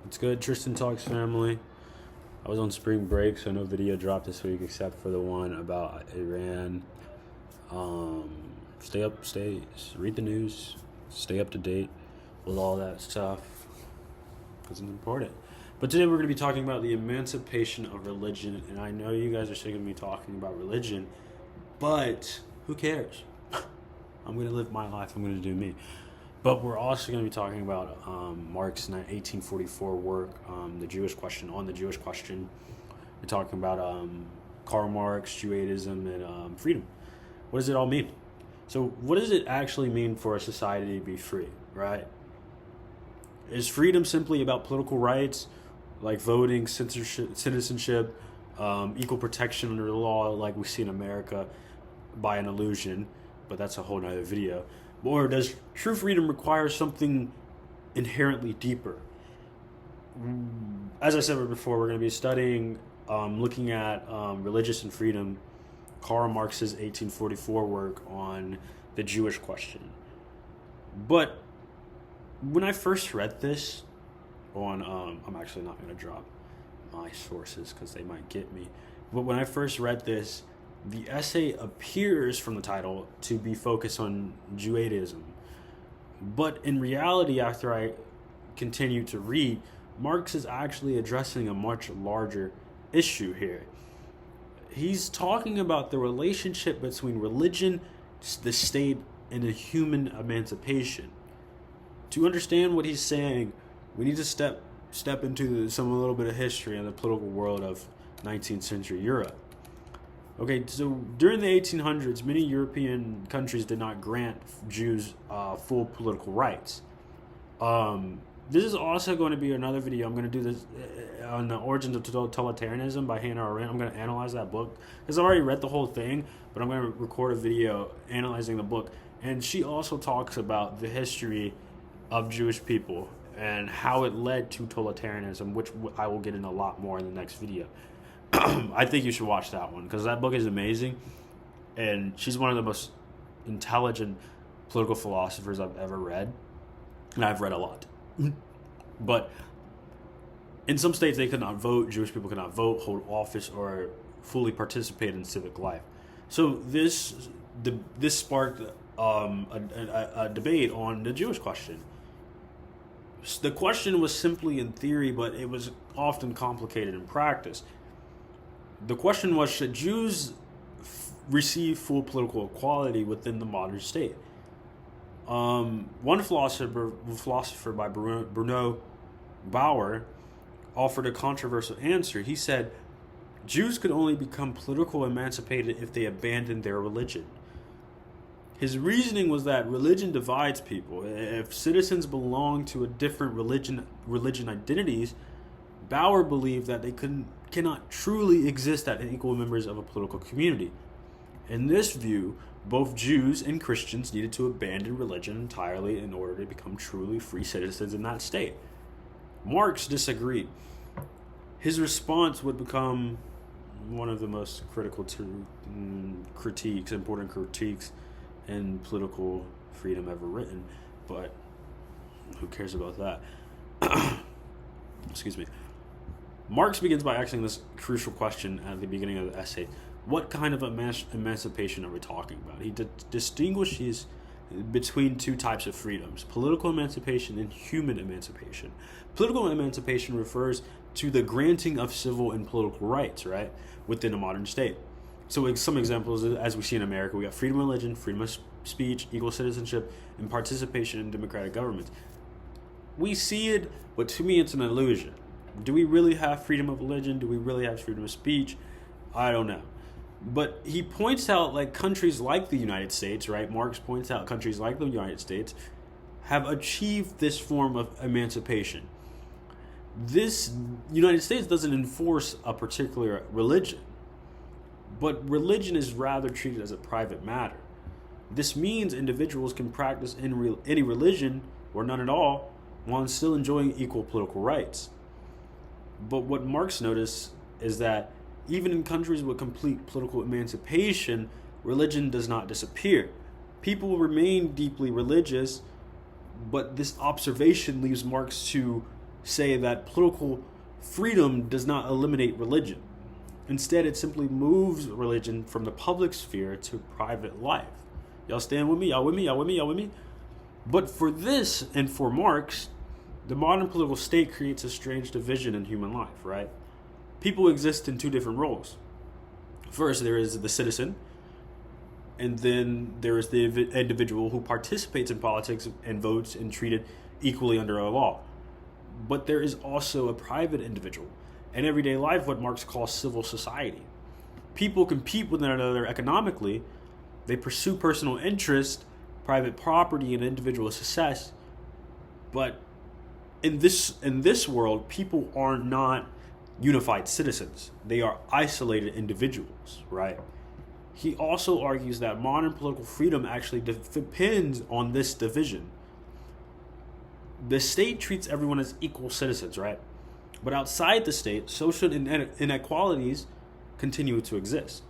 It's good. Tristan Talks family. I was on spring break, so no video dropped this week except for the one about Iran. Um, read the news, stay up to date with all that stuff because it's important. But today we're going to be talking about the emancipation of religion, and I know you guys are sick of me talking about religion, but who cares? I'm going to live my life. I'm going to do me. But we're also going to be talking about Marx's 1844 work, the Jewish question, on the Jewish question. We're talking about Karl Marx, Judaism, and freedom. What does it all mean? So what does it actually mean for a society to be free, right? Is freedom simply about political rights, like voting, citizenship, equal protection under the law, like we see in America, by an illusion? But that's a whole nother video. Or does true freedom require something inherently deeper? As I said before, we're going to be studying, looking at religious and freedom, Karl Marx's 1844 work on the Jewish question. But when I first read this on, I'm actually not going to drop my sources because they might get me. But when I first read this, the essay appears from the title to be focused on Judaism. But in reality, after I continue to read, Marx is actually addressing a much larger issue here. He's talking about the relationship between religion, the state, and the human emancipation. To understand what he's saying, we need to step into a little bit of history in the political world of 19th century Europe. Okay, so during the 1800s, many European countries did not grant Jews full political rights. This is also going to be another video. I'm going to do this on the origins of totalitarianism by Hannah Arendt. I'm going to analyze that book because I've already read the whole thing, but I'm going to record a video analyzing the book. And she also talks about the history of Jewish people and how it led to totalitarianism, which I will get into a lot more in the next video. I think you should watch that one because that book is amazing, and she's one of the most intelligent political philosophers I've ever read, and I've read a lot. But in some states they could not vote. Jewish people could not vote, hold office, or fully participate in civic life. So this sparked a debate on the Jewish question. The question was simply in theory, but it was often complicated in practice. The question was, should Jews receive full political equality within the modern state? One philosopher by Bruno Bauer offered a controversial answer. He said, Jews could only become politically emancipated if they abandoned their religion. His reasoning was that religion divides people. If citizens belong to a different religion identities, Bauer believed that they cannot truly exist as equal members of a political community. In this view, both Jews and Christians needed to abandon religion entirely in order to become truly free citizens in that state. Marx disagreed. His response would become one of the most important critiques in political freedom ever written, but who cares about that? Excuse me. Marx begins by asking this crucial question at the beginning of the essay. What kind of emancipation are we talking about? He distinguishes between two types of freedoms, political emancipation and human emancipation. Political emancipation refers to the granting of civil and political rights, right, within a modern state. So some examples, as we see in America, we got freedom of religion, freedom of speech, equal citizenship, and participation in democratic governments. We see it, but to me it's an illusion. Do we really have freedom of religion? Do we really have freedom of speech? I don't know. But he points out like countries like the United States, right? Marx points out countries like the United States have achieved this form of emancipation. This United States doesn't enforce a particular religion, but religion is rather treated as a private matter. This means individuals can practice any religion or none at all while still enjoying equal political rights. But what Marx noticed is that even in countries with complete political emancipation, religion does not disappear. People remain deeply religious, but this observation leaves Marx to say that political freedom does not eliminate religion. Instead, it simply moves religion from the public sphere to private life. Y'all stand with me? Y'all with me? Y'all with me? Y'all with me? But for this and for Marx, the modern political state creates a strange division in human life, right? People exist in two different roles. First, there is the citizen, and then there is the individual who participates in politics and votes and treated equally under a law. But there is also a private individual, in everyday life, what Marx calls civil society. People compete with one another economically. They pursue personal interest, private property, and individual success. But in this world, people are not unified citizens. They are isolated individuals, right? He also argues that modern political freedom actually depends on this division. The state treats everyone as equal citizens, right? But outside the state, social inequalities continue to exist.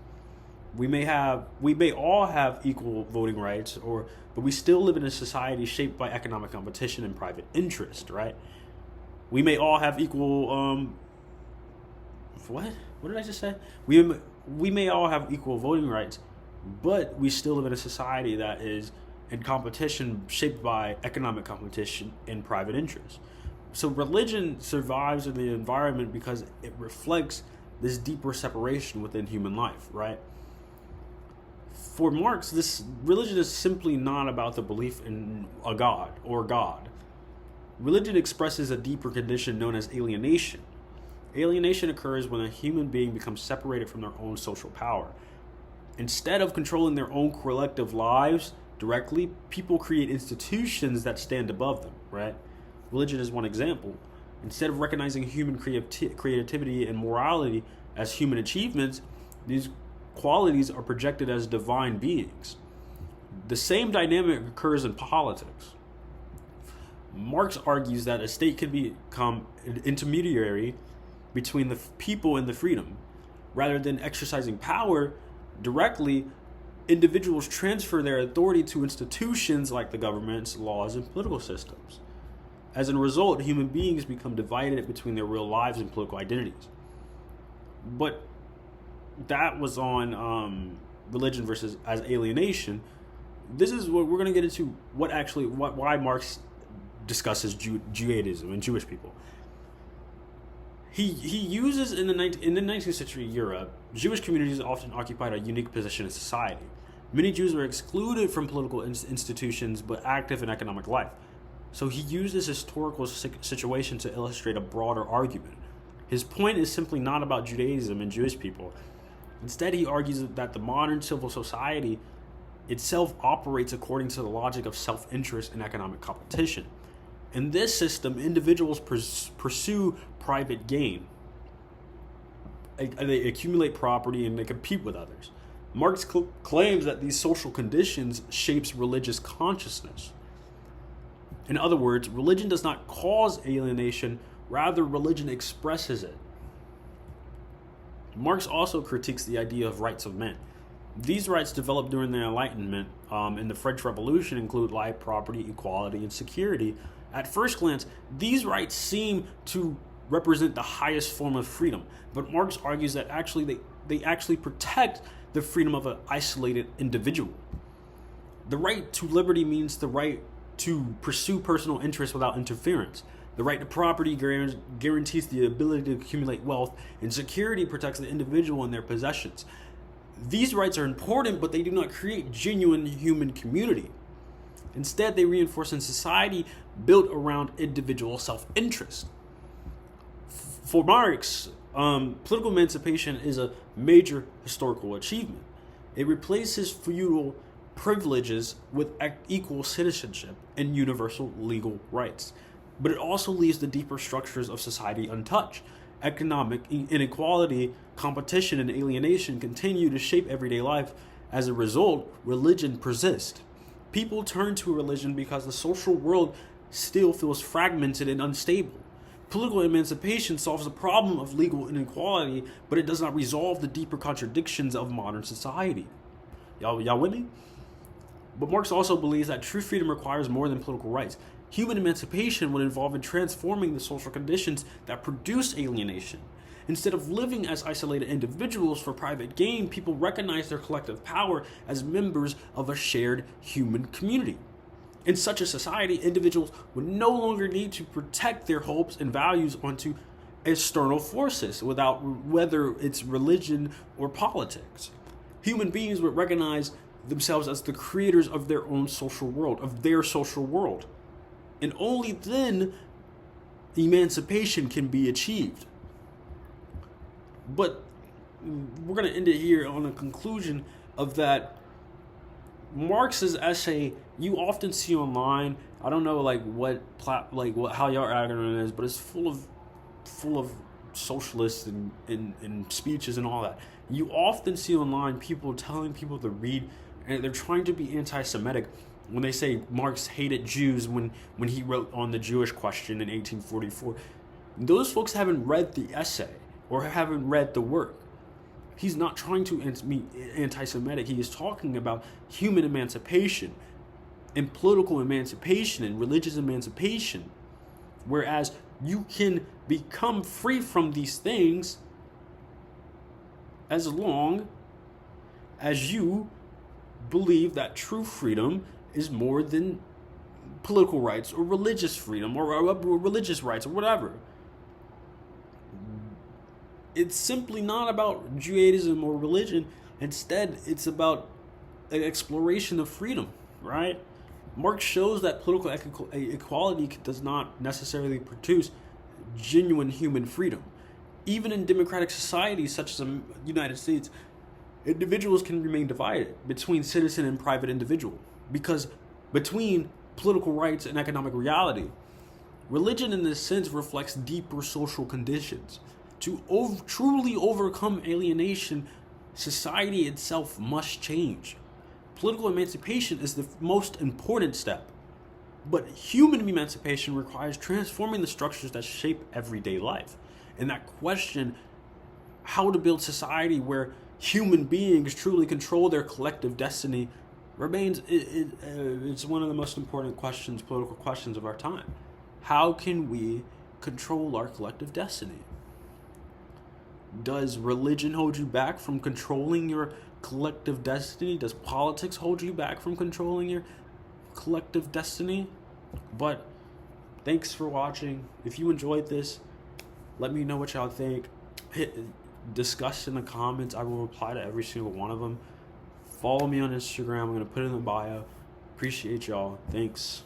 We may all have equal voting rights, but we still live in a society shaped by economic competition and private interest, right? We may all have equal what did I just say? We may all have equal voting rights, but we still live in a society that is in competition shaped by economic competition and private interest. So religion survives in the environment because it reflects this deeper separation within human life, right? For Marx, this religion is simply not about the belief in a God or God. Religion expresses a deeper condition known as alienation. Alienation occurs when a human being becomes separated from their own social power. Instead of controlling their own collective lives directly, people create institutions that stand above them, right? Religion is one example. Instead of recognizing human creativity and morality as human achievements, these qualities are projected as divine beings. The same dynamic occurs in politics. Marx argues that a state can become an intermediary between the people and the freedom. Rather than exercising power directly, individuals transfer their authority to institutions like the governments, laws, and political systems. As a result, human beings become divided between their real lives and political identities. But that was on religion versus as alienation. This is what we're going to get into. Why Marx discusses Judaism and Jewish people. He uses in the 19th century Europe, Jewish communities often occupied a unique position in society. Many Jews were excluded from political institutions but active in economic life. So he used this historical situation to illustrate a broader argument. His point is simply not about Judaism and Jewish people. Instead, he argues that the modern civil society itself operates according to the logic of self-interest and economic competition. In this system, individuals pursue private gain. They accumulate property and they compete with others. Marx claims that these social conditions shapes religious consciousness. In other words, religion does not cause alienation, rather religion expresses it. Marx also critiques the idea of rights of men. These rights developed during the Enlightenment and the French Revolution include life, property, equality, and security. At first glance, these rights seem to represent the highest form of freedom, but Marx argues that they actually protect the freedom of an isolated individual. The right to liberty means the right to pursue personal interests without interference. The right to property guarantees the ability to accumulate wealth, and security protects the individual and their possessions. These rights are important, but they do not create genuine human community. Instead, they reinforce a society built around individual self-interest. For Marx, political emancipation is a major historical achievement. It replaces feudal privileges with equal citizenship and universal legal rights. But it also leaves the deeper structures of society untouched. Economic inequality, competition, and alienation continue to shape everyday life. As a result, religion persists. People turn to religion because the social world still feels fragmented and unstable. Political emancipation solves the problem of legal inequality, but it does not resolve the deeper contradictions of modern society. Y'all with me? But Marx also believes that true freedom requires more than political rights. Human emancipation would involve in transforming the social conditions that produce alienation. Instead of living as isolated individuals for private gain, people recognize their collective power as members of a shared human community. In such a society, individuals would no longer need to protect their hopes and values onto external forces, whether it's religion or politics. Human beings would recognize themselves as the creators of their own social world, and only then emancipation can be achieved. But we're going to end it here on a conclusion of that Marx's essay you often see online. I don't know how your argument is, but it's full of socialists and speeches and all that. You often see online people telling people to read, and they're trying to be anti-Semitic when they say Marx hated Jews when he wrote on the Jewish question in 1844. Those folks haven't read the essay or haven't read the work. He's not trying to be anti-Semitic. He is talking about human emancipation and political emancipation and religious emancipation. Whereas you can become free from these things as long as you believe that true freedom is more than political rights or religious freedom or religious rights or whatever. It's simply not about Judaism or religion. Instead, it's about an exploration of freedom, right? Marx shows that political equality does not necessarily produce genuine human freedom. Even in democratic societies such as the United States, individuals can remain divided between citizen and private individual, because between political rights and economic reality, religion in this sense reflects deeper social conditions. To truly overcome alienation, society itself must change. Political emancipation is the most important step, but human emancipation requires transforming the structures that shape everyday life. And that question, how to build society where human beings truly control their collective destiny, remains it's one of the most important questions, political questions of our time. How can we control our collective destiny? Does religion hold you back from controlling your collective destiny? Does politics hold you back from controlling your collective destiny? But thanks for watching. If you enjoyed this, let me know what y'all think. Discuss in the comments. I will reply to every single one of them. Follow me on Instagram. I'm going to put it in the bio. Appreciate y'all. Thanks.